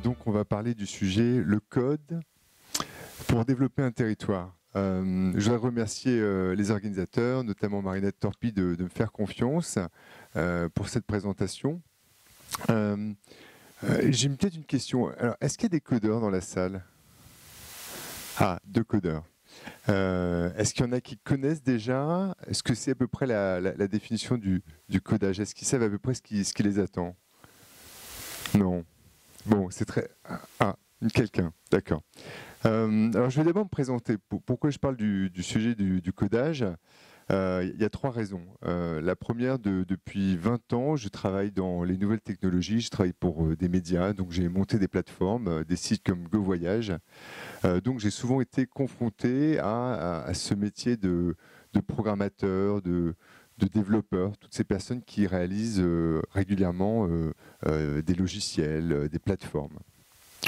Donc on va parler du sujet le code pour développer un territoire. Je voudrais remercier les organisateurs, notamment Marinette Torpy, de me faire confiance pour cette présentation. J'ai peut-être une question. Alors, est-ce qu'il y a des codeurs dans la salle? Ah, 2 codeurs. Est-ce qu'il y en a qui connaissent déjà? Est-ce que c'est à peu près la définition du codage? Est-ce qu'ils savent à peu près ce qui les attend? Non. Bon, c'est très... Ah, quelqu'un, d'accord. Alors, je vais d'abord me présenter. Pourquoi je parle du sujet du codage? Il y a 3 raisons. La première, depuis 20 ans, je travaille dans les nouvelles technologies. Je travaille pour des médias, donc j'ai monté des plateformes, des sites comme GoVoyage. Donc j'ai souvent été confronté à ce métier de programmateur, de développeurs, toutes ces personnes qui réalisent régulièrement des logiciels, des plateformes.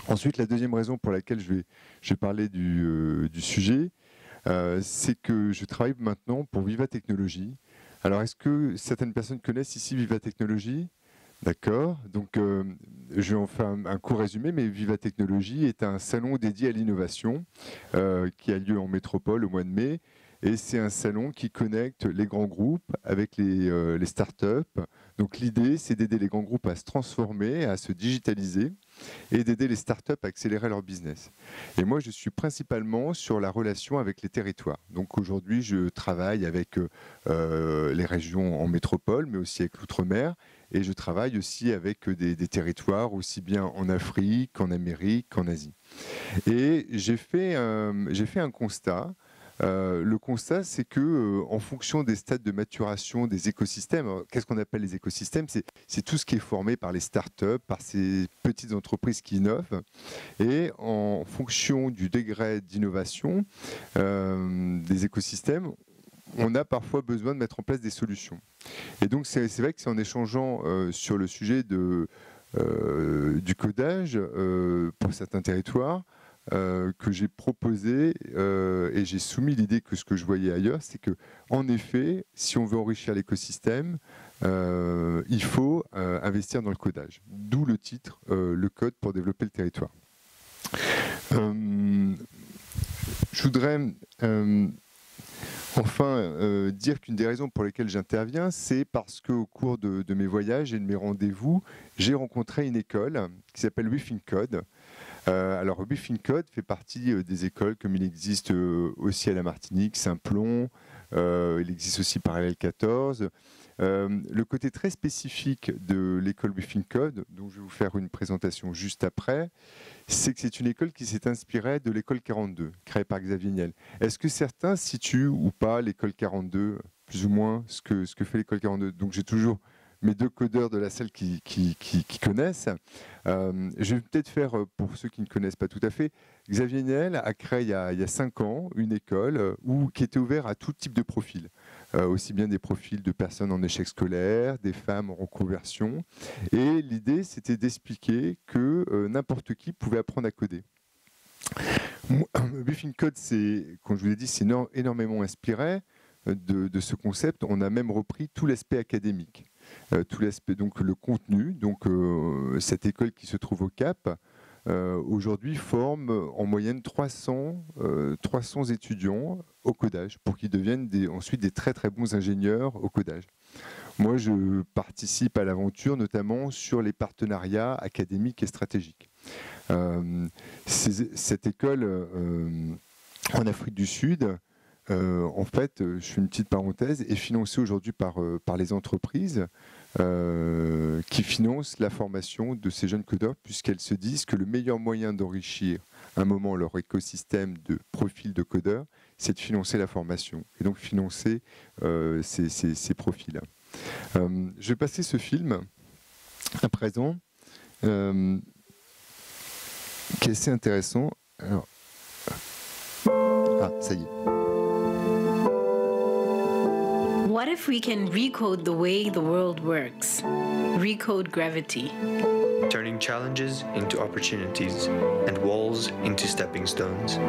Ensuite, la deuxième raison pour laquelle je vais parler du sujet, c'est que je travaille maintenant pour Viva Technologies. Alors, est-ce que certaines personnes connaissent ici Viva Technologies? D'accord. Donc, je vais en faire un court résumé, mais Viva Technologies est un salon dédié à l'innovation qui a lieu en métropole au mois de mai. Et c'est un salon qui connecte les grands groupes avec les startups. Donc, l'idée, c'est d'aider les grands groupes à se transformer, à se digitaliser et d'aider les startups à accélérer leur business. Et moi, je suis principalement sur la relation avec les territoires. Donc aujourd'hui, je travaille avec les régions en métropole, mais aussi avec l'outre-mer. Et je travaille aussi avec des territoires, aussi bien en Afrique, qu'en Amérique, qu'en Asie. Et j'ai fait un constat. Le constat, c'est que, en fonction des stades de maturation des écosystèmes, qu'est-ce qu'on appelle les écosystèmes? C'est tout ce qui est formé par les startups, par ces petites entreprises qui innovent. Et en fonction du degré d'innovation des écosystèmes, on a parfois besoin de mettre en place des solutions. Et donc, c'est vrai que c'est en échangeant sur le sujet du codage pour certains territoires, que j'ai proposé et j'ai soumis l'idée que ce que je voyais ailleurs, c'est que, en effet, si on veut enrichir l'écosystème, il faut investir dans le codage. D'où le titre, le code pour développer le territoire. Je voudrais enfin dire qu'une des raisons pour lesquelles j'interviens, c'est parce qu'au cours de mes voyages et de mes rendez-vous, j'ai rencontré une école qui s'appelle WeThinkCode. Alors, WeThinkCode fait partie des écoles, comme il existe aussi à la Martinique, Saint-Plon, il existe aussi Parallèle 14. Le côté très spécifique de l'école WeThinkCode, dont je vais vous faire une présentation juste après, c'est que c'est une école qui s'est inspirée de l'école 42, créée par Xavier Niel. Est-ce que certains situent ou pas l'école 42, plus ou moins ce que fait l'école 42? Donc j'ai toujours mes 2 codeurs de la salle qui connaissent. Je vais peut-être faire, pour ceux qui ne connaissent pas tout à fait, Xavier Niel a créé il y a 5 ans une école qui était ouverte à tout type de profils. Aussi bien des profils de personnes en échec scolaire, des femmes en reconversion. Et l'idée, c'était d'expliquer que n'importe qui pouvait apprendre à coder. WeThinkCode, comme je vous l'ai dit, c'est énormément inspiré de ce concept. On a même repris tout l'aspect académique. Tout l'aspect, donc le contenu, donc cette école qui se trouve au Cap, aujourd'hui forme en moyenne 300 étudiants au codage pour qu'ils deviennent ensuite des très très bons ingénieurs au codage. Moi, je participe à l'aventure notamment sur les partenariats académiques et stratégiques. Cette école en Afrique du Sud, en fait, je fais une petite parenthèse, est financée aujourd'hui par les entreprises qui financent la formation de ces jeunes codeurs, puisqu'elles se disent que le meilleur moyen d'enrichir à un moment leur écosystème de profils de codeurs, c'est de financer la formation, et donc financer ces profils-là. Je vais passer ce film à présent, qui est assez intéressant. Alors, ça y est. What if we can recode the way the world works? Recode gravity. Turning challenges into opportunities and walls into stepping stones.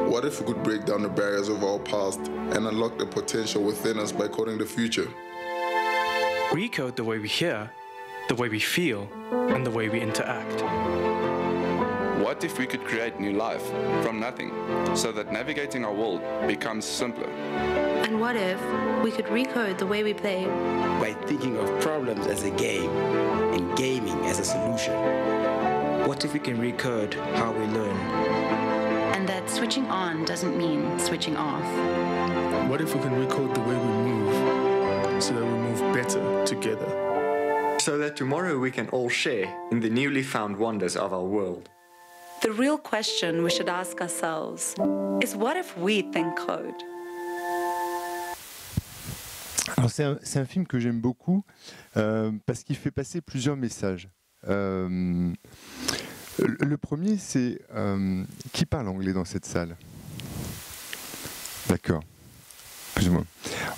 What if we could break down the barriers of our past and unlock the potential within us by coding the future? Recode the way we hear, the way we feel, and the way we interact. What if we could create new life from nothing so that navigating our world becomes simpler? And what if we could recode the way we play? By thinking of problems as a game and gaming as a solution. What if we can recode how we learn? And that switching on doesn't mean switching off. What if we can recode the way we move so that we move better together? So that tomorrow we can all share in the newly found wonders of our world. The real question we should ask ourselves is what if we think code? Alors c'est un film que j'aime beaucoup parce qu'il fait passer plusieurs messages. Le premier, c'est qui parle anglais dans cette salle? D'accord. Plus ou moins.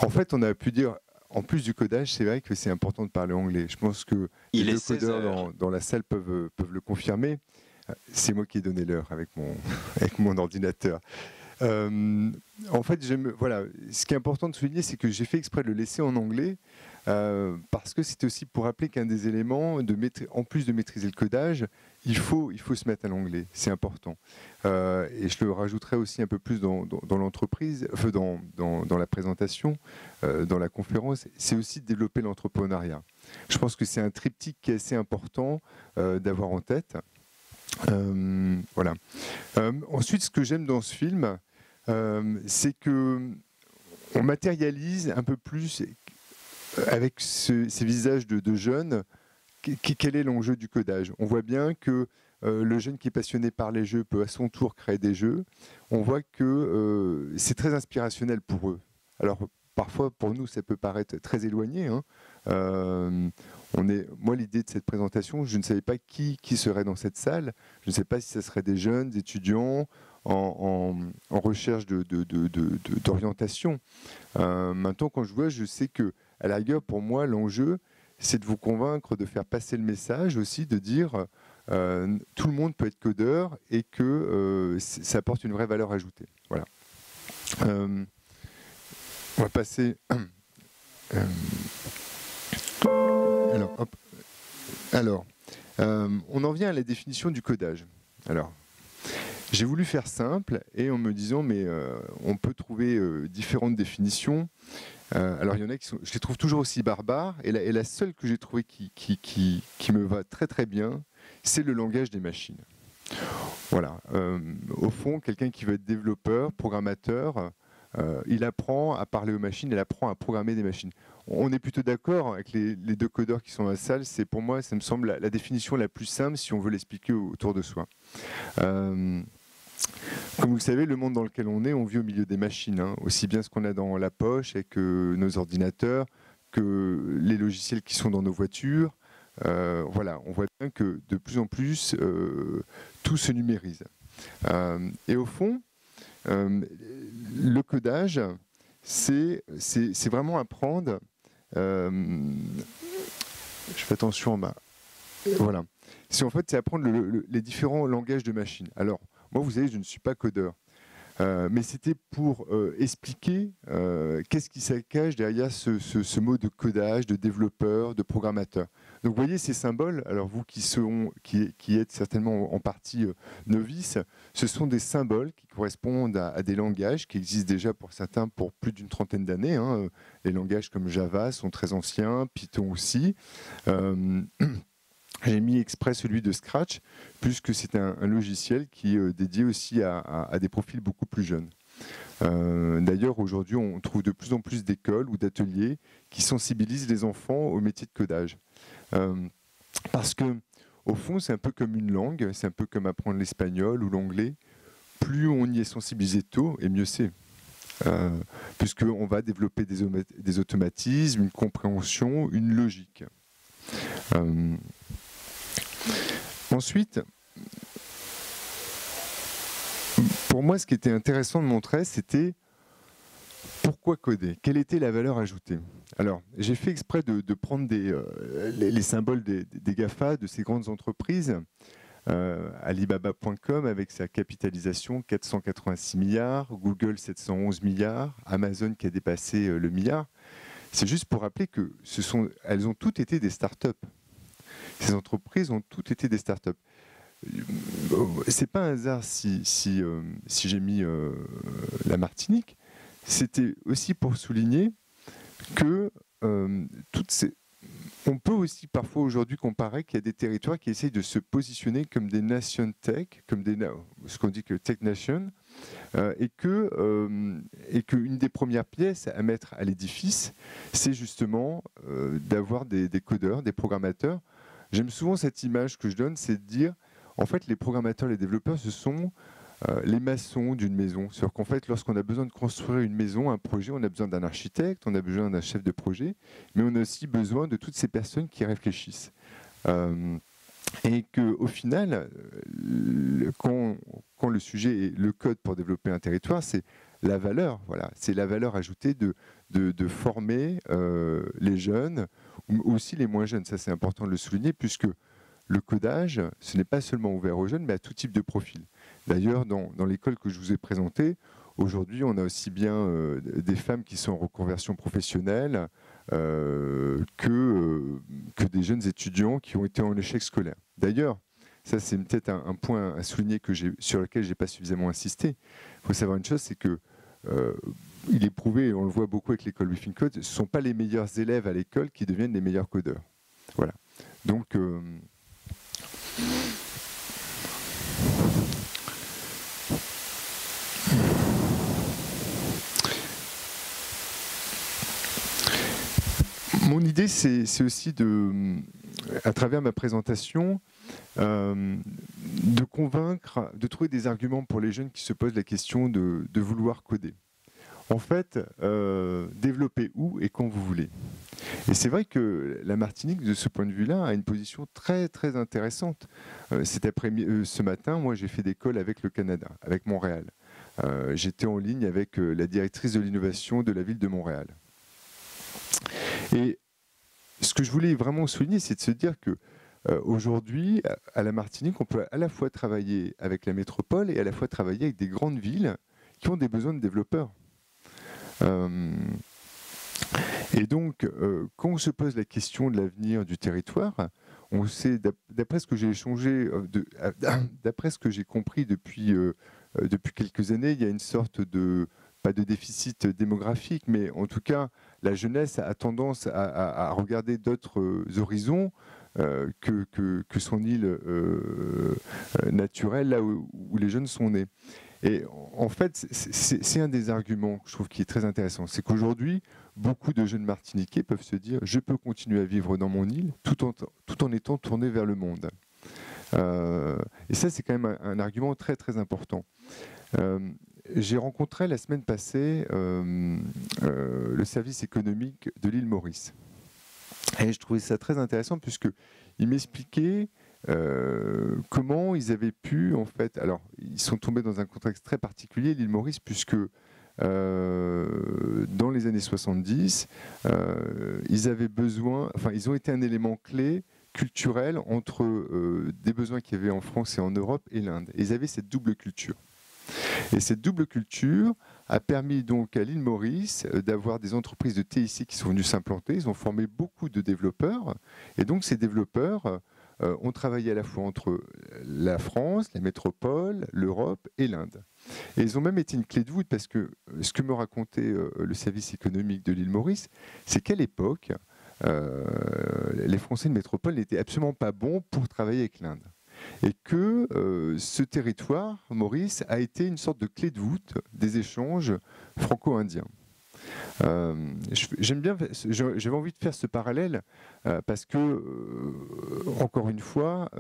En fait, on a pu dire, en plus du codage, c'est vrai que c'est important de parler anglais. Je pense que les deux codeurs dans la salle peuvent le confirmer. C'est moi qui ai donné l'heure avec mon ordinateur. En fait, voilà, ce qui est important de souligner, c'est que j'ai fait exprès de le laisser en anglais parce que c'était aussi pour rappeler qu'un des éléments, en plus de maîtriser le codage, il faut se mettre à l'anglais, c'est important. Et je le rajouterai aussi un peu plus dans l'entreprise, enfin dans la présentation, dans la conférence, c'est aussi de développer l'entrepreneuriat. Je pense que c'est un triptyque qui est assez important d'avoir en tête. Voilà. Ensuite, ce que j'aime dans ce film, c'est que on matérialise un peu plus avec ces visages de jeunes quel est l'enjeu du codage. On voit bien que le jeune qui est passionné par les jeux peut à son tour créer des jeux. On voit que c'est très inspirationnel pour eux. Alors parfois pour nous ça peut paraître très éloigné, hein. Moi, l'idée de cette présentation, je ne savais pas qui serait dans cette salle. Je ne sais pas si ce serait des jeunes, des étudiants en recherche d'orientation. Maintenant, quand je vois, je sais que, à la rigueur, pour moi, l'enjeu, c'est de vous convaincre, de faire passer le message aussi, de dire tout le monde peut être codeur et que ça apporte une vraie valeur ajoutée. Voilà. On va passer. Alors, on en vient à la définition du codage. Alors, j'ai voulu faire simple et en me disant, mais on peut trouver différentes définitions. Alors, il y en a je les trouve toujours aussi barbares. Et la seule que j'ai trouvée qui me va très très bien, c'est le langage des machines. Voilà. Au fond, quelqu'un qui veut être développeur, programmateur, il apprend à parler aux machines, il apprend à programmer des machines. On est plutôt d'accord avec les deux codeurs qui sont dans la salle. C'est pour moi, ça me semble la définition la plus simple si on veut l'expliquer autour de soi. Comme vous le savez, le monde dans lequel on vit au milieu des machines, hein, aussi bien ce qu'on a dans la poche avec nos ordinateurs que les logiciels qui sont dans nos voitures. Voilà, on voit bien que de plus en plus, tout se numérise. Et au fond, le codage, c'est vraiment apprendre. Je fais attention en bas. Voilà. C'est apprendre les différents langages de machine. Alors, moi, vous savez, je ne suis pas codeur. Mais c'était pour expliquer qu'est-ce qui se cache derrière ce mot de codage, de développeur, de programmateur. Donc vous voyez ces symboles, alors vous qui êtes certainement en partie novices, ce sont des symboles qui correspondent à des langages qui existent déjà pour certains pour plus d'une trentaine d'années. Hein. Les langages comme Java sont très anciens, Python aussi. J'ai mis exprès celui de Scratch, puisque c'est un logiciel qui est dédié aussi à des profils beaucoup plus jeunes. D'ailleurs, aujourd'hui, on trouve de plus en plus d'écoles ou d'ateliers qui sensibilisent les enfants au métier de codage. Parce que, au fond, c'est un peu comme une langue, c'est un peu comme apprendre l'espagnol ou l'anglais. Plus on y est sensibilisé tôt, et mieux c'est. Puisqu'on va développer des automatismes, une compréhension, une logique. Ensuite, pour moi, ce qui était intéressant de montrer, c'était pourquoi coder, quelle était la valeur ajoutée. Alors, j'ai fait exprès de prendre les symboles des GAFA, de ces grandes entreprises, Alibaba.com avec sa capitalisation 486 milliards, Google 711 milliards, Amazon qui a dépassé le milliard. C'est juste pour rappeler que elles ont toutes été des startups. Ces entreprises ont toutes été des startups. c'est pas un hasard si j'ai mis la Martinique. C'était aussi pour souligner que on peut aussi parfois aujourd'hui comparer qu'il y a des territoires qui essayent de se positionner comme des nations tech, comme ce qu'on dit que tech nation, et qu'une des premières pièces à mettre à l'édifice, c'est justement d'avoir des codeurs, des programmateurs. J'aime souvent cette image que je donne, c'est de dire, en fait, les programmateurs, les développeurs, ce sont les maçons d'une maison. C'est-à-dire qu'en fait, lorsqu'on a besoin de construire une maison, un projet, on a besoin d'un architecte, on a besoin d'un chef de projet, mais on a aussi besoin de toutes ces personnes qui réfléchissent. Et qu'au final, quand le sujet est le code pour développer un territoire, c'est la valeur. Voilà, c'est la valeur ajoutée de former les jeunes, ou aussi les moins jeunes. Ça, c'est important de le souligner, puisque le codage, ce n'est pas seulement ouvert aux jeunes, mais à tout type de profil. D'ailleurs, dans l'école que je vous ai présentée, aujourd'hui, on a aussi bien des femmes qui sont en reconversion professionnelle que des jeunes étudiants qui ont été en échec scolaire. D'ailleurs, ça c'est peut-être un point à souligner sur lequel je n'ai pas suffisamment insisté. Il faut savoir une chose, c'est que il est prouvé, et on le voit beaucoup avec l'école Within Code, ce ne sont pas les meilleurs élèves à l'école qui deviennent les meilleurs codeurs. Voilà. Donc, mon idée, c'est aussi à travers ma présentation, de convaincre, de trouver des arguments pour les jeunes qui se posent la question de vouloir coder. En fait, développer où et quand vous voulez. Et c'est vrai que la Martinique, de ce point de vue-là, a une position très très intéressante. Ce matin, moi, j'ai fait des calls avec le Canada, avec Montréal. J'étais en ligne avec la directrice de l'innovation de la ville de Montréal. Et ce que je voulais vraiment souligner, c'est de se dire que aujourd'hui, à la Martinique, on peut à la fois travailler avec la métropole et à la fois travailler avec des grandes villes qui ont des besoins de développeurs. Et donc, quand on se pose la question de l'avenir du territoire, on sait, d'après ce que j'ai échangé, d'après ce que j'ai compris depuis quelques années, il y a une sorte de, pas de déficit démographique, mais en tout cas, la jeunesse a tendance à regarder d'autres horizons que son île naturelle, là où les jeunes sont nés. Et en fait, c'est un des arguments que je trouve qui est très intéressant. C'est qu'aujourd'hui, beaucoup de jeunes Martiniquais peuvent se dire « je peux continuer à vivre dans mon île tout en étant tourné vers le monde ». Et ça, c'est quand même un argument très très important. J'ai rencontré la semaine passée le service économique de l'île Maurice. Et je trouvais ça très intéressant puisqu'il m'expliquait comment ils avaient pu, en fait... Alors, ils sont tombés dans un contexte très particulier, l'île Maurice, puisque dans les années 70, ils avaient besoin... Enfin, ils ont été un élément clé culturel entre des besoins qu'il y avait en France et en Europe et l'Inde. Et ils avaient cette double culture. Et cette double culture a permis donc à l'île Maurice d'avoir des entreprises de TIC qui sont venues s'implanter. Ils ont formé beaucoup de développeurs. Et donc ces développeurs ont travaillé à la fois entre la France, la métropole, l'Europe et l'Inde. Et ils ont même été une clé de voûte parce que ce que me racontait le service économique de l'île Maurice, c'est qu'à l'époque, les Français de métropole n'étaient absolument pas bons pour travailler avec l'Inde. Et que ce territoire, Maurice, a été une sorte de clé de voûte des échanges franco-indiens. J'aime bien, j'avais envie de faire ce parallèle parce que, encore une fois,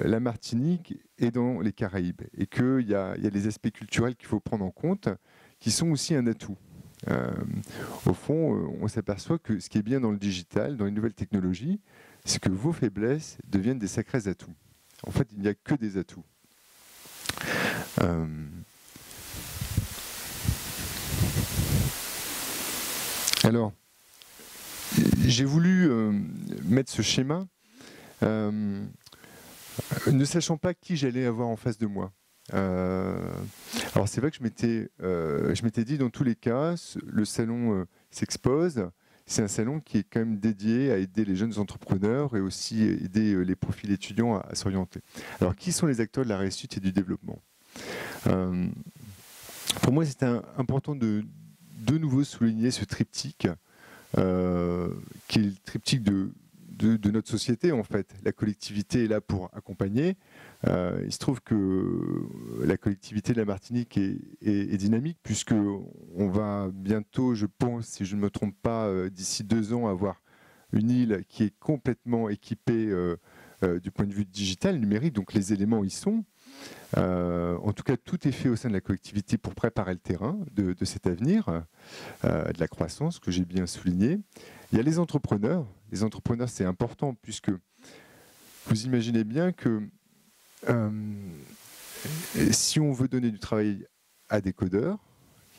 la Martinique est dans les Caraïbes et qu'il y a des aspects culturels qu'il faut prendre en compte qui sont aussi un atout. Au fond, on s'aperçoit que ce qui est bien dans le digital, dans les nouvelles technologies, c'est que vos faiblesses deviennent des sacrés atouts. En fait, il n'y a que des atouts. Alors, j'ai voulu mettre ce schéma, ne sachant pas qui j'allais avoir en face de moi. Alors c'est vrai que je m'étais dit, dans tous les cas, le salon s'expose, c'est un salon qui est quand même dédié à aider les jeunes entrepreneurs et aussi aider les profils étudiants à s'orienter. Alors, qui sont les acteurs de la réussite et du développement ? Pour moi, c'est important de nouveau souligner ce triptyque, qui est le triptyque de notre société, en fait. La collectivité est là pour accompagner. Il se trouve que la collectivité de la Martinique est dynamique, puisqu'on va bientôt, je pense, si je ne me trompe pas, d'ici 2 ans, avoir une île qui est complètement équipée du point de vue digital, numérique, donc les éléments y sont. En tout cas, tout est fait au sein de la collectivité pour préparer le terrain de cet avenir, de la croissance, que j'ai bien souligné. Il y a les entrepreneurs. Les entrepreneurs, c'est important, puisque vous imaginez bien que si on veut donner du travail à des codeurs,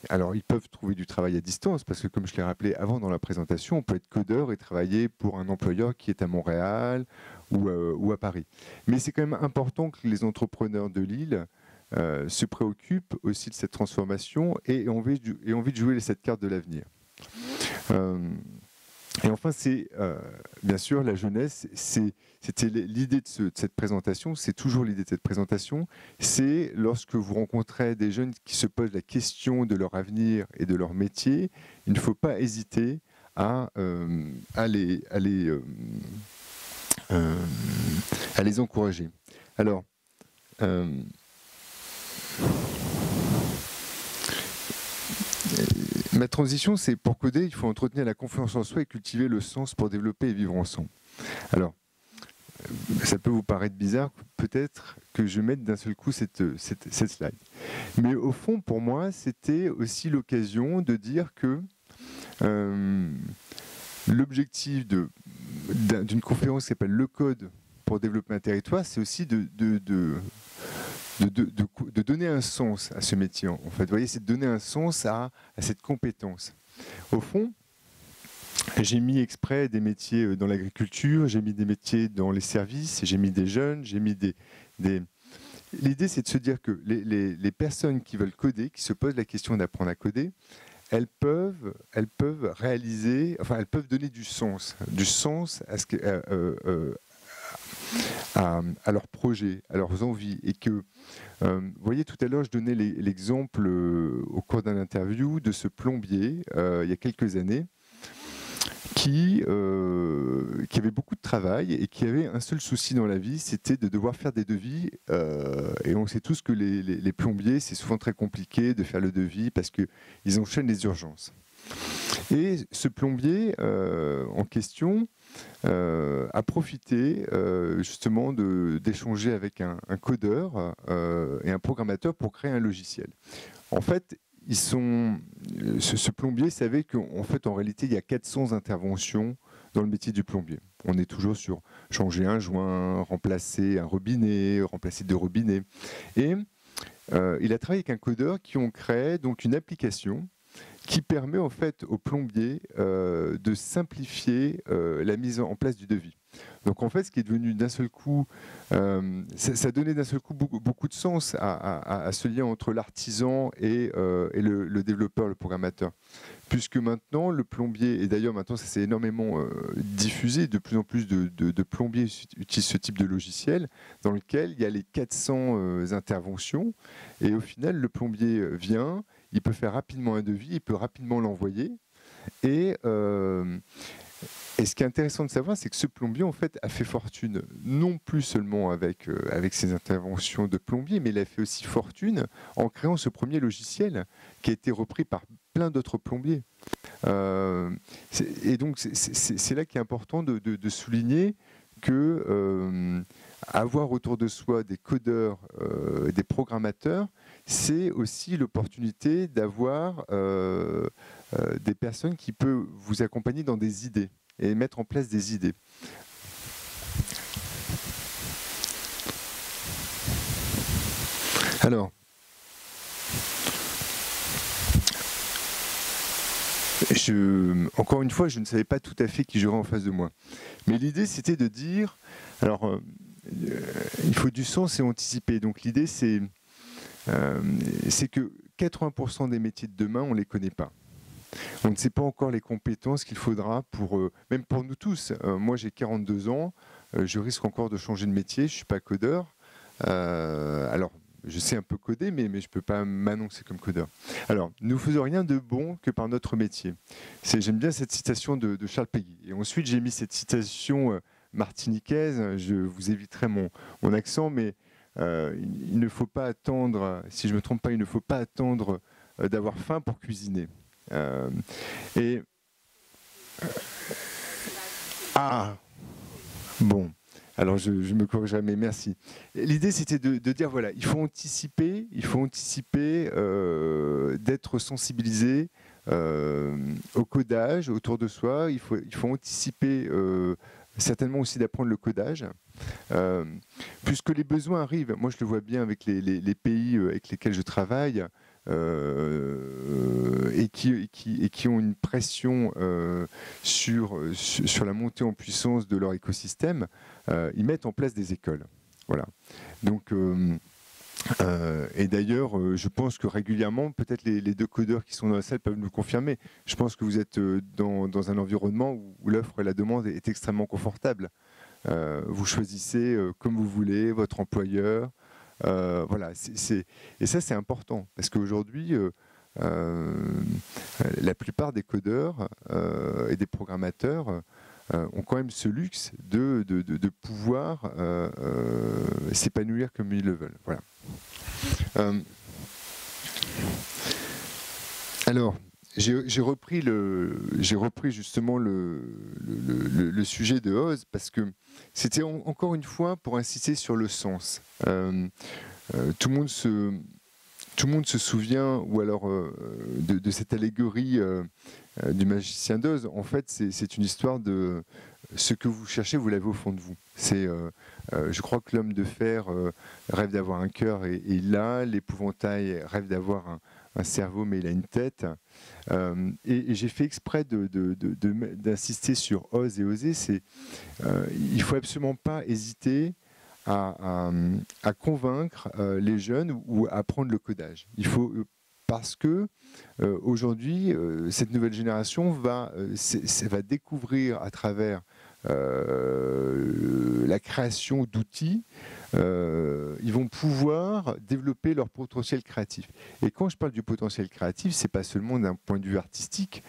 alors ils peuvent trouver du travail à distance, parce que comme je l'ai rappelé avant dans la présentation, on peut être codeur et travailler pour un employeur qui est à Montréal ou à Paris. Mais c'est quand même important que les entrepreneurs de l'île se préoccupent aussi de cette transformation et ont envie de jouer cette carte de l'avenir. Et enfin, c'est bien sûr la jeunesse, c'était l'idée de cette présentation, c'est toujours l'idée de cette présentation, c'est lorsque vous rencontrez des jeunes qui se posent la question de leur avenir et de leur métier, il ne faut pas hésiter à les encourager. Alors, ma transition, c'est pour coder, il faut entretenir la confiance en soi et cultiver le sens pour développer et vivre ensemble. Alors, ça peut vous paraître bizarre, peut-être que je mette d'un seul coup cette slide. Mais au fond, pour moi, c'était aussi l'occasion de dire que l'objectif d'une conférence qui s'appelle Le Code pour développer un territoire, c'est aussi de donner un sens à ce métier. En fait, vous voyez, c'est de donner un sens à cette compétence. Au fond, j'ai mis exprès des métiers dans l'agriculture, j'ai mis des métiers dans les services, j'ai mis des jeunes, j'ai mis des... L'idée, c'est de se dire que les personnes qui veulent coder, qui se posent la question d'apprendre à coder, elles peuvent réaliser, enfin, elles peuvent donner du sens à leurs projets, à leurs envies. Et que, vous voyez, tout à l'heure, je donnais l'exemple au cours d'un interview de ce plombier, il y a quelques années, qui avait beaucoup de travail et qui avait un seul souci dans la vie, c'était de devoir faire des devis. Et on sait tous que les plombiers, c'est souvent très compliqué de faire le devis parce qu'ils enchaînent les urgences. Et ce plombier en question a profité justement d'échanger avec un codeur et un programmateur pour créer un logiciel. En fait, ce plombier savait qu'en fait, en réalité, il y a 400 interventions dans le métier du plombier. On est toujours sur changer un joint, remplacer un robinet, remplacer 2 robinets. Et il a travaillé avec un codeur qui ont créé donc une application qui permet en fait aux plombiers de simplifier la mise en place du devis. Donc en fait, ce qui est devenu d'un seul coup, ça donnait d'un seul coup beaucoup de sens à ce lien entre l'artisan et le développeur, le programmateur. Puisque maintenant, le plombier, et d'ailleurs maintenant ça s'est énormément diffusé, de plus en plus de plombiers utilisent ce type de logiciel dans lequel il y a les 400 interventions, et au final, le plombier vient, il peut faire rapidement un devis, il peut rapidement l'envoyer, et ce qui est intéressant de savoir, c'est que ce plombier, en fait, a fait fortune, non plus seulement avec ses interventions de plombier, mais il a fait aussi fortune en créant ce premier logiciel qui a été repris par plein d'autres plombiers. Et donc, c'est là qu'il est important de souligner que avoir autour de soi des codeurs, des programmateurs, c'est aussi l'opportunité d'avoir des personnes qui peuvent vous accompagner dans des idées et mettre en place des idées. Alors, encore une fois, je ne savais pas tout à fait qui j'aurais en face de moi. Mais l'idée, c'était de dire, alors, il faut du sens et anticiper. Donc l'idée, c'est que 80% des métiers de demain, on ne les connaît pas. On ne sait pas encore les compétences qu'il faudra pour, même pour nous tous. Moi, j'ai 42 ans, je risque encore de changer de métier, je ne suis pas codeur. Alors, je sais un peu coder, mais je ne peux pas m'annoncer comme codeur. Alors, nous ne faisons rien de bon que par notre métier. J'aime bien cette citation de Charles Péguy. Et ensuite, j'ai mis cette citation martiniquaise. Je vous éviterai mon accent, mais il ne faut pas attendre, si je ne me trompe pas, il ne faut pas attendre d'avoir faim pour cuisiner. Bon. Alors je me corrigerai, mais merci. L'idée c'était de dire voilà, il faut anticiper, d'être sensibilisé au codage autour de soi. Il faut anticiper certainement aussi d'apprendre le codage, puisque les besoins arrivent. Moi je le vois bien avec les pays avec lesquels je travaille. Et qui ont une pression sur la montée en puissance de leur écosystème, ils mettent en place des écoles. Voilà. Donc, et d'ailleurs, je pense que régulièrement, peut-être les deux codeurs qui sont dans la salle peuvent nous confirmer. Je pense que vous êtes dans un environnement où l'offre et la demande est extrêmement confortable. Vous choisissez comme vous voulez votre employeur. Voilà, et ça c'est important parce qu'aujourd'hui la plupart des codeurs et des programmateurs ont quand même ce luxe de pouvoir s'épanouir comme ils le veulent. Voilà. Alors, j'ai repris justement le sujet de Oz parce que c'était encore une fois pour insister sur le sens. Tout le monde se souvient, ou alors de cette allégorie du magicien d'Oz. En fait, c'est une histoire de ce que vous cherchez, vous l'avez au fond de vous. Je crois que l'homme de fer rêve d'avoir un cœur et il l'a. L'épouvantail rêve d'avoir un cerveau, mais il a une tête. Et j'ai fait exprès d'insister sur Oz et oser. Il ne faut absolument pas hésiter à convaincre les jeunes ou à apprendre le codage. Il faut, parce que aujourd'hui, cette nouvelle génération va découvrir à travers la création d'outils, ils vont pouvoir développer leur potentiel créatif. Et quand je parle du potentiel créatif, c'est pas seulement d'un point de vue artistique,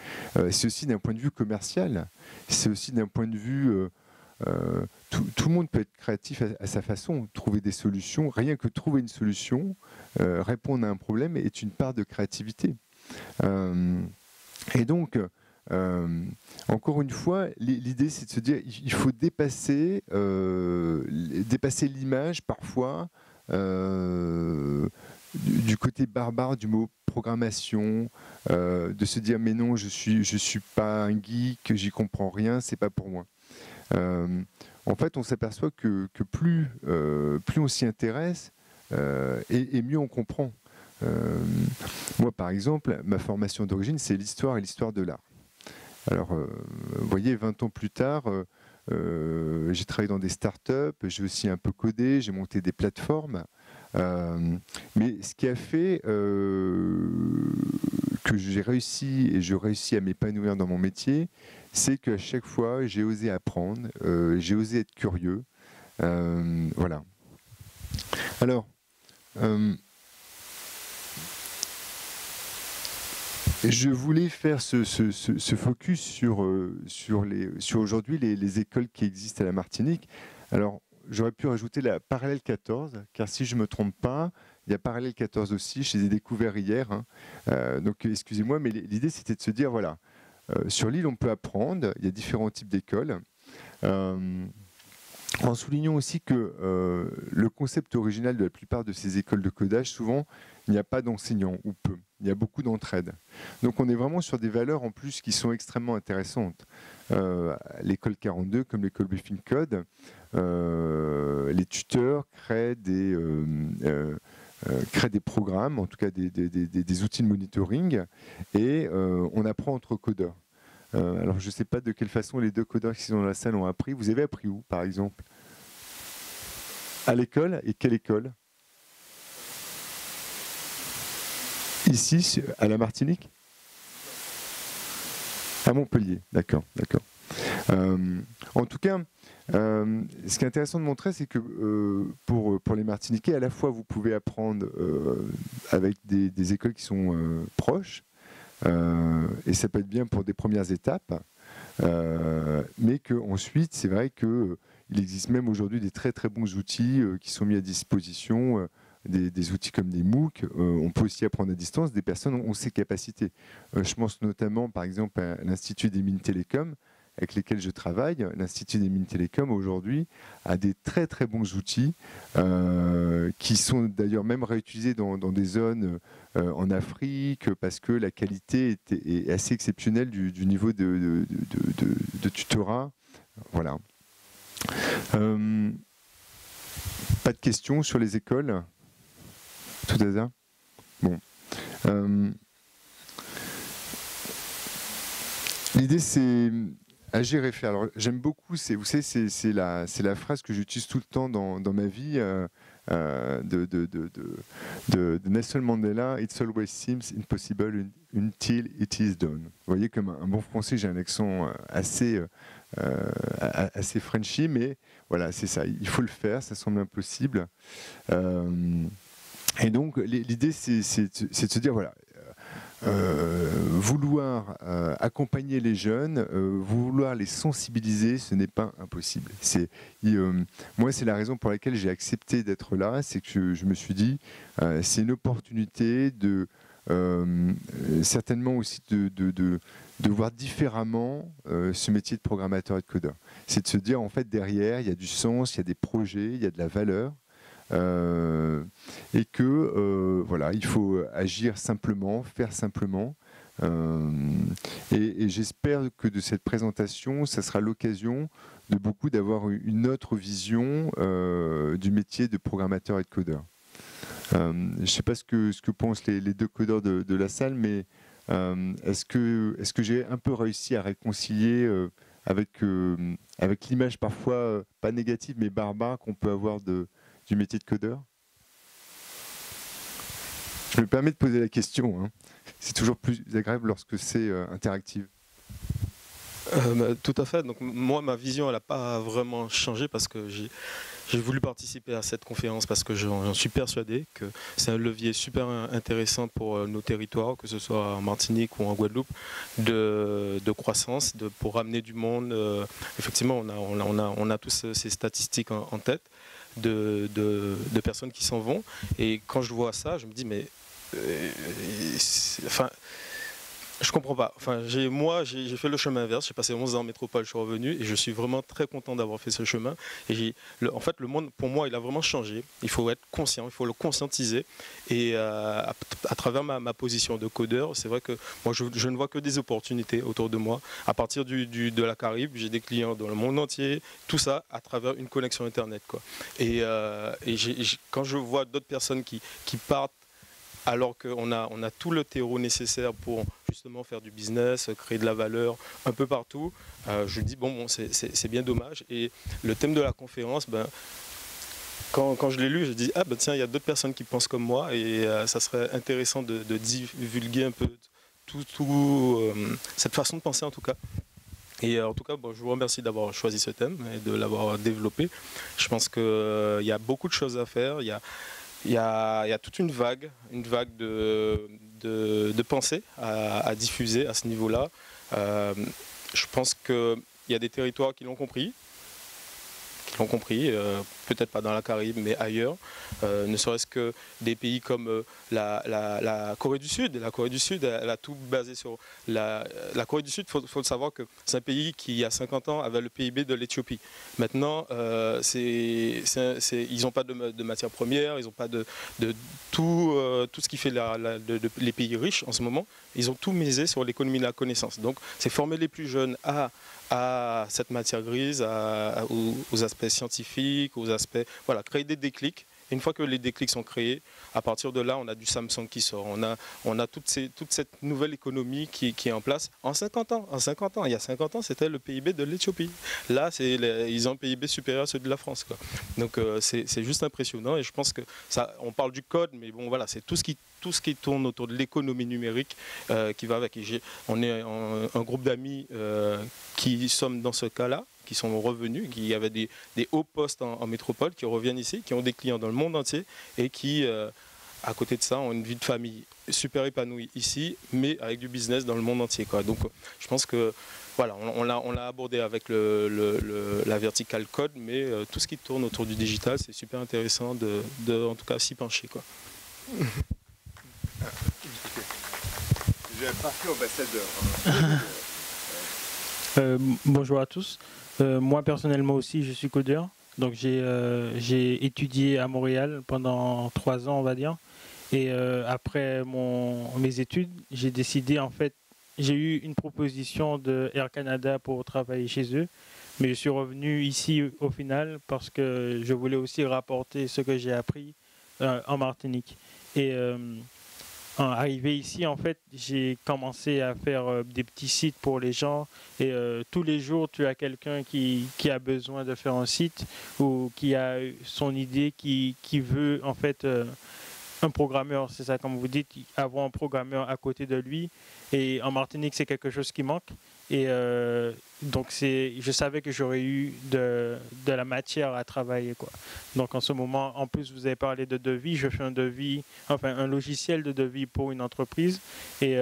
c'est aussi d'un point de vue commercial, c'est aussi d'un point de vue... tout le monde peut être créatif à sa façon, trouver des solutions. Rien que trouver une solution, répondre à un problème est une part de créativité. Et donc, encore une fois, l'idée c'est de se dire il faut dépasser l'image parfois du côté barbare du mot programmation, de se dire mais non, je suis pas un geek, j'y comprends rien, c'est pas pour moi. En fait, on s'aperçoit que plus on s'y intéresse et mieux on comprend. Moi, par exemple, ma formation d'origine, c'est l'histoire et l'histoire de l'art. Alors, vous voyez, 20 ans plus tard, j'ai travaillé dans des startups, j'ai aussi un peu codé, j'ai monté des plateformes. Mais ce qui a fait que j'ai réussi et je réussis à m'épanouir dans mon métier, c'est qu'à chaque fois, j'ai osé apprendre, j'ai osé être curieux. Voilà. Alors, je voulais faire ce focus sur aujourd'hui les écoles qui existent à la Martinique. Alors, j'aurais pu rajouter la Parallèle 14, car si je ne me trompe pas, il y a Parallèle 14 aussi, je les ai découverts hier. Donc, excusez-moi, mais l'idée, c'était de se dire, voilà, sur l'île, on peut apprendre, il y a différents types d'écoles. En soulignant aussi que le concept original de la plupart de ces écoles de codage, souvent, il n'y a pas d'enseignants, ou peu. Il y a beaucoup d'entraide. Donc on est vraiment sur des valeurs en plus qui sont extrêmement intéressantes. L'école 42, comme l'école Briefing Code, les tuteurs créent des programmes, en tout cas des outils de monitoring, et on apprend entre codeurs. Alors je ne sais pas de quelle façon les deux codeurs qui sont dans la salle ont appris. Vous avez appris où, par exemple? À l'école? Et quelle école? Ici, à la Martinique? À Montpellier, d'accord. En tout cas, ce qui est intéressant de montrer, c'est que pour les Martiniquais, à la fois vous pouvez apprendre avec des écoles qui sont proches, et ça peut être bien pour des premières étapes, mais qu'ensuite, c'est vrai qu'il existe même aujourd'hui des très très bons outils qui sont mis à disposition. Des outils comme des MOOC, on peut aussi apprendre à distance, des personnes ont ces capacités. Je pense notamment par exemple à l'Institut des mines télécoms avec lesquels je travaille. L'Institut des mines télécoms aujourd'hui a des très très bons outils qui sont d'ailleurs même réutilisés dans des zones en Afrique parce que la qualité est assez exceptionnelle du niveau de tutorat. Voilà. Pas de questions sur les écoles ? Tout hasard. Bon. L'idée, c'est agir et faire. Alors, j'aime beaucoup, vous savez, c'est la phrase que j'utilise tout le temps dans ma vie de Nelson Mandela. It always seems impossible until it is done. Vous voyez, comme un bon français, j'ai un accent assez Frenchy, mais voilà, c'est ça. Il faut le faire, ça semble impossible. Et donc, l'idée, c'est de se dire, voilà, vouloir accompagner les jeunes, vouloir les sensibiliser, ce n'est pas impossible. Moi, c'est la raison pour laquelle j'ai accepté d'être là, c'est que je me suis dit, c'est une opportunité certainement aussi de voir différemment ce métier de programmateur et de codeur. C'est de se dire, en fait, derrière, il y a du sens, il y a des projets, il y a de la valeur. Et que voilà, il faut agir simplement, faire simplement. Et j'espère que de cette présentation, ça sera l'occasion de beaucoup d'avoir une autre vision du métier de programmateur et de codeur. Je ne sais pas ce que pensent les deux codeurs de la salle, mais est-ce que j'ai un peu réussi à réconcilier avec l'image parfois pas négative mais barbare qu'on peut avoir du métier de codeur? Je me permets de poser la question. Hein. C'est toujours plus agréable lorsque c'est interactif. Tout à fait. Donc, moi, ma vision, elle n'a pas vraiment changé parce que j'ai voulu participer à cette conférence parce que j'en suis persuadé que c'est un levier super intéressant pour nos territoires, que ce soit en Martinique ou en Guadeloupe, de croissance, pour ramener du monde. Effectivement, on a tous ces statistiques en tête. De personnes qui s'en vont, et quand je vois ça, je me dis mais je comprends pas. Enfin, j'ai fait le chemin inverse. J'ai passé 11 ans en métropole, je suis revenu et je suis vraiment très content d'avoir fait ce chemin. Et en fait, le monde, pour moi, il a vraiment changé. Il faut être conscient, il faut le conscientiser. Et à travers ma position de codeur, c'est vrai que moi, je ne vois que des opportunités autour de moi. À partir de la Caraïbe, j'ai des clients dans le monde entier. Tout ça à travers une connexion Internet, quoi. Et quand je vois d'autres personnes qui partent alors qu'on a tout le terreau nécessaire pour justement faire du business, créer de la valeur un peu partout, je dis bon c'est bien dommage. Et le thème de la conférence, quand je l'ai lu, je dis tiens, il y a d'autres personnes qui pensent comme moi et ça serait intéressant de divulguer un peu cette façon de penser en tout cas. Et en tout cas, je vous remercie d'avoir choisi ce thème et de l'avoir développé. Je pense qu'il y a beaucoup de choses à faire. Il y a toute une vague de pensée à diffuser à ce niveau-là. Je pense qu'il y a des territoires qui l'ont compris, peut-être pas dans la Caraïbe, mais ailleurs. Ne serait-ce que des pays comme la Corée du Sud. La Corée du Sud, elle a tout basé sur... La Corée du Sud, il faut le savoir que c'est un pays qui, il y a 50 ans, avait le PIB de l'Éthiopie. Maintenant, ils n'ont pas de matières premières, ils n'ont pas de tout ce qui fait les pays riches en ce moment. Ils ont tout misé sur l'économie de la connaissance. Donc, c'est former les plus jeunes à cette matière grise, aux aspects scientifiques, aux aspects... Voilà, créer des déclics Et une fois que les déclics sont créés, à partir de là, on a du Samsung qui sort. On a toute cette nouvelle économie qui est en place en 50 ans. Il y a 50 ans, c'était le PIB de l'Éthiopie. Là, ils ont un PIB supérieur à celui de la France, quoi. Donc c'est juste impressionnant. Et je pense que ça, on parle du code, mais bon, voilà, c'est tout ce qui tourne autour de l'économie numérique qui va avec. On est un groupe d'amis qui sommes dans ce cas-là, qui sont revenus, qui avaient des hauts postes en métropole, qui reviennent ici, qui ont des clients dans le monde entier et qui, à côté de ça, ont une vie de famille super épanouie ici, mais avec du business dans le monde entier, quoi. Donc je pense que voilà, on l'a abordé avec la verticale code, mais tout ce qui tourne autour du digital, c'est super intéressant de en tout cas s'y pencher, quoi. J'ai un parfait ambassadeur. Bonjour à tous. Moi personnellement aussi je suis codeur, donc j'ai étudié à Montréal pendant 3 ans on va dire, et après mes études j'ai décidé, en fait j'ai eu une proposition de Air Canada pour travailler chez eux, mais je suis revenu ici au final parce que je voulais aussi rapporter ce que j'ai appris en Martinique. Et arrivé ici, en fait, j'ai commencé à faire des petits sites pour les gens, et tous les jours, tu as quelqu'un qui a besoin de faire un site ou qui a son idée, qui veut en fait un programmeur, c'est ça comme vous dites, avoir un programmeur à côté de lui. Et en Martinique, c'est quelque chose qui manque. Et donc, je savais que j'aurais eu de la matière à travailler, quoi. Donc, en ce moment, en plus, vous avez parlé de devis. Je fais un logiciel de devis pour une entreprise. Et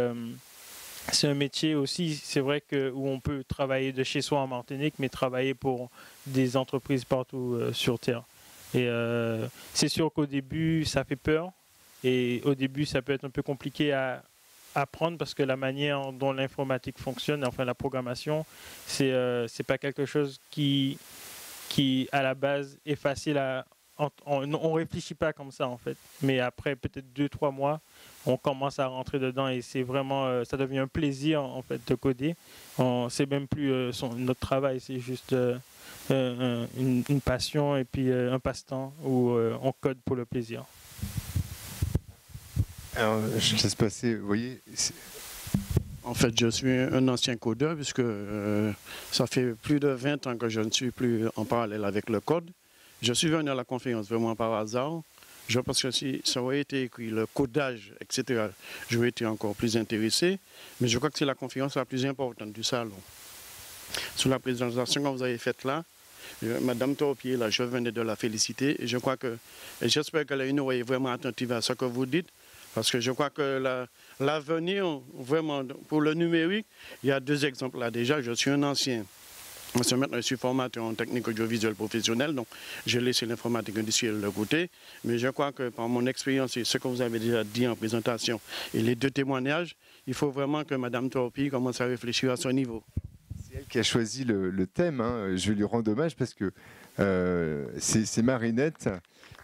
c'est un métier aussi, c'est vrai où on peut travailler de chez soi en Martinique, mais travailler pour des entreprises partout sur Terre. Et c'est sûr qu'au début, ça fait peur. Et au début, ça peut être un peu compliqué à apprendre parce que la manière dont l'informatique fonctionne, enfin la programmation, c'est pas quelque chose qui à la base est facile on réfléchit pas comme ça en fait, mais après peut-être 2-3 mois on commence à rentrer dedans et c'est vraiment ça devient un plaisir en fait de coder. C'est même plus notre travail, c'est juste une passion et puis un passe-temps où on code pour le plaisir. Alors, je laisse passer, vous voyez. En fait, je suis un ancien codeur puisque ça fait plus de 20 ans que je ne suis plus en parallèle avec le code. Je suis venu à la conférence vraiment par hasard. Je pense que si ça aurait été écrit le codage, etc., j'aurais été encore plus intéressé. Mais je crois que c'est la conférence la plus importante du salon. Sur la présentation que vous avez faite là, Madame Torpier, là, je venais de la féliciter et je crois que, et j'espère qu'elle a une oreille vraiment attentive à ce que vous dites. Parce que je crois que l'avenir, vraiment, pour le numérique, il y a 2 exemples là. Déjà, je suis un ancien. Maintenant, je suis formateur en technique audiovisuelle professionnelle, donc j'ai laissé l'informatique industrielle de côté. Mais je crois que par mon expérience et ce que vous avez déjà dit en présentation et les 2 témoignages, il faut vraiment que Mme Torpille commence à réfléchir à son niveau. C'est elle qui a choisi le thème, hein. Je lui rends hommage parce que c'est Marinette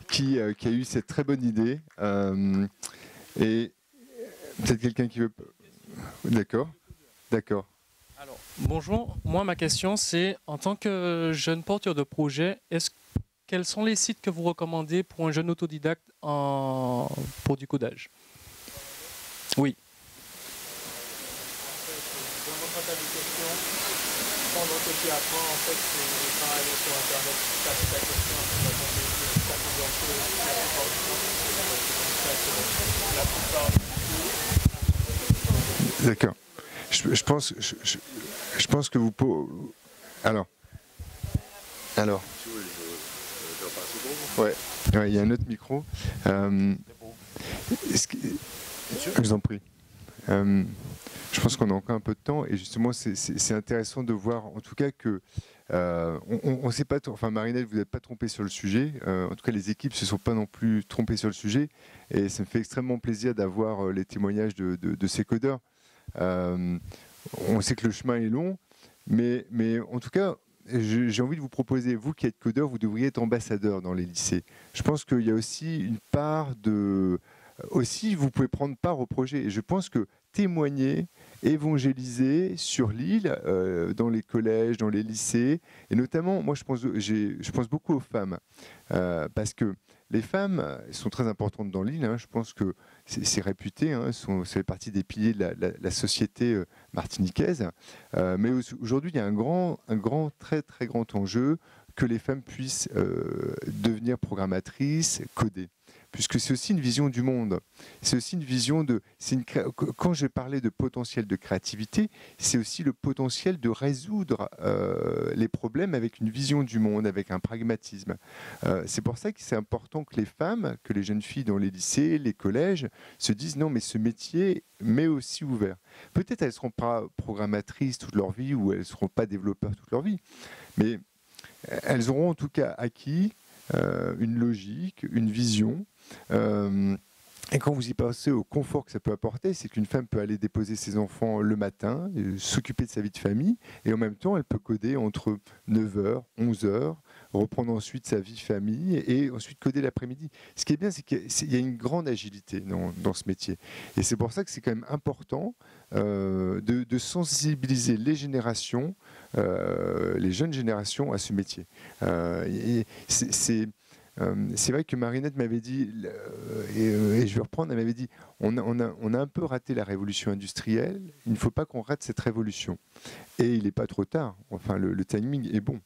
qui a eu cette très bonne idée. Et peut-être quelqu'un qui veut... D'accord. Alors, bonjour, moi ma question c'est, en tant que jeune porteur de projet, quels sont les sites que vous recommandez pour un jeune autodidacte pour du codage? Oui. D'accord. Je pense que vous pouvez... Alors. Ouais, il y a un autre micro. Je vous en prie. Je pense qu'on a encore un peu de temps et justement c'est intéressant de voir en tout cas que on sait pas, enfin Marinette, vous n'êtes pas trompé sur le sujet, en tout cas les équipes se sont pas non plus trompées sur le sujet et ça me fait extrêmement plaisir d'avoir les témoignages de ces codeurs. On sait que le chemin est long, mais en tout cas j'ai envie de vous proposer, vous qui êtes codeur, vous devriez être ambassadeur dans les lycées. Je pense qu'il y a aussi une part de... Aussi, vous pouvez prendre part au projet. Et je pense que témoigner, évangéliser sur l'île, dans les collèges, dans les lycées, et notamment, moi je pense beaucoup aux femmes, parce que les femmes sont très importantes dans l'île. Je pense que c'est réputé. Ça fait partie des piliers de la société martiniquaise. Mais aujourd'hui, il y a un grand, très très grand enjeu que les femmes puissent devenir programmatrices, coder. Puisque c'est aussi une vision du monde. C'est aussi une vision de... Quand je parlais de potentiel de créativité, c'est aussi le potentiel de résoudre les problèmes avec une vision du monde, avec un pragmatisme. C'est pour ça que c'est important que les femmes, que les jeunes filles dans les lycées, les collèges, se disent non, mais ce métier m'est aussi ouvert. Peut-être elles ne seront pas programmatrices toute leur vie ou elles ne seront pas développeurs toute leur vie, mais elles auront en tout cas acquis une logique, une vision. Et quand vous y pensez au confort que ça peut apporter, c'est qu'une femme peut aller déposer ses enfants le matin, s'occuper de sa vie de famille, et en même temps, elle peut coder entre 9h, 11h, reprendre ensuite sa vie de famille, et ensuite coder l'après-midi. Ce qui est bien, c'est qu'il y a une grande agilité dans ce métier. Et c'est pour ça que c'est quand même important de sensibiliser les générations, les jeunes générations à ce métier. C'est vrai que Marinette m'avait dit, et je vais reprendre, elle m'avait dit, on a un peu raté la révolution industrielle, il ne faut pas qu'on rate cette révolution. Et il n'est pas trop tard, enfin le timing est bon.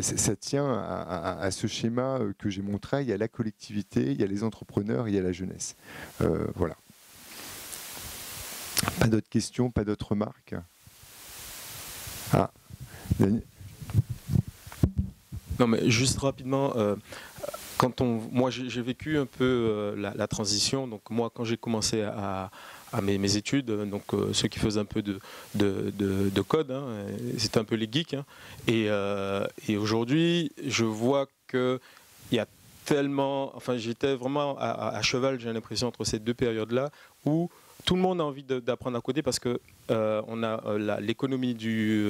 Ça tient à ce schéma que j'ai montré, il y a la collectivité, il y a les entrepreneurs, il y a la jeunesse. Voilà. Pas d'autres questions, pas d'autres remarques? Ah, Daniel. Non, mais juste rapidement, moi j'ai vécu un peu la transition. Donc moi, quand j'ai commencé à mes études, donc ceux qui faisaient un peu de code, c'était un peu les geeks. Et aujourd'hui, je vois qu'il y a tellement, enfin j'étais vraiment à cheval, j'ai l'impression, entre ces deux périodes-là où tout le monde a envie d'apprendre à coder parce que on a l'économie du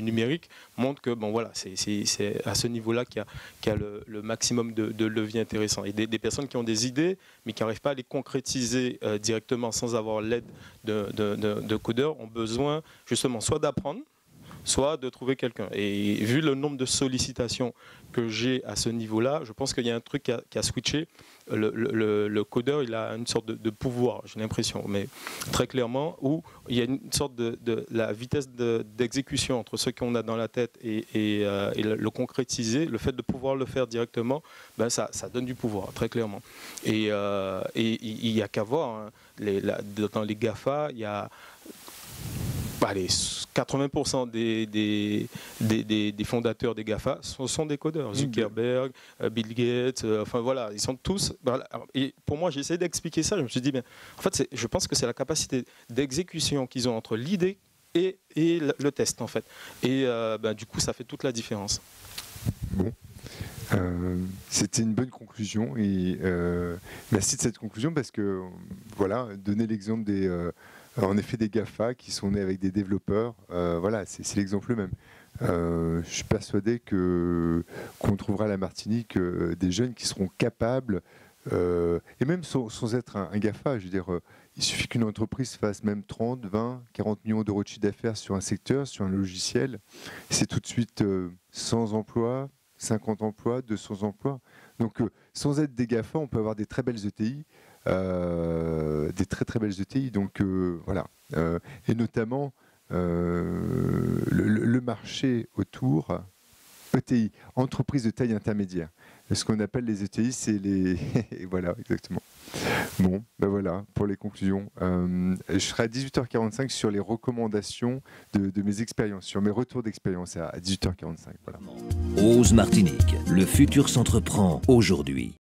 numérique montre que bon voilà, c'est à ce niveau-là qu'il y a le maximum de leviers intéressants et des personnes qui ont des idées mais qui n'arrivent pas à les concrétiser directement sans avoir l'aide de codeurs ont besoin justement soit d'apprendre, soit de trouver quelqu'un. Et vu le nombre de sollicitations que j'ai à ce niveau-là, je pense qu'il y a un truc qui a switché. Le codeur, il a une sorte de pouvoir, j'ai l'impression, mais très clairement, où il y a une sorte de la vitesse d'exécution entre ce qu'on a dans la tête et le concrétiser, le fait de pouvoir le faire directement, ben ça donne du pouvoir, très clairement. Et il n'y a qu'à voir, dans les GAFA, il y a... Allez, 80% des fondateurs des GAFA sont des codeurs. Zuckerberg, Bill Gates, enfin voilà, ils sont tous... Et pour moi, j'ai essayé d'expliquer ça, je me suis dit, en fait, je pense que c'est la capacité d'exécution qu'ils ont entre l'idée et le test, en fait. Et du coup, ça fait toute la différence. Bon. C'était une bonne conclusion et merci de cette conclusion parce que, voilà, donner l'exemple en effet des GAFA qui sont nés avec des développeurs, voilà, c'est l'exemple même. Je suis persuadé qu'on trouvera à la Martinique des jeunes qui seront capables, et même sans être un GAFA, je veux dire, il suffit qu'une entreprise fasse même 30, 20, 40 millions d'euros de chiffre d'affaires sur un secteur, sur un logiciel, c'est tout de suite 100 emplois, 50 emplois, 200 emplois. Donc sans être des GAFA, on peut avoir des très belles ETI, des très très belles ETI. Donc voilà. Et notamment le marché autour, ETI, entreprise de taille intermédiaire. Ce qu'on appelle les ETI, c'est les... voilà, exactement. Bon, ben voilà, pour les conclusions. Je serai à 18h45 sur les recommandations de mes expériences, sur mes retours d'expérience à 18h45. Voilà. Ose Martinique, le futur s'entreprend aujourd'hui.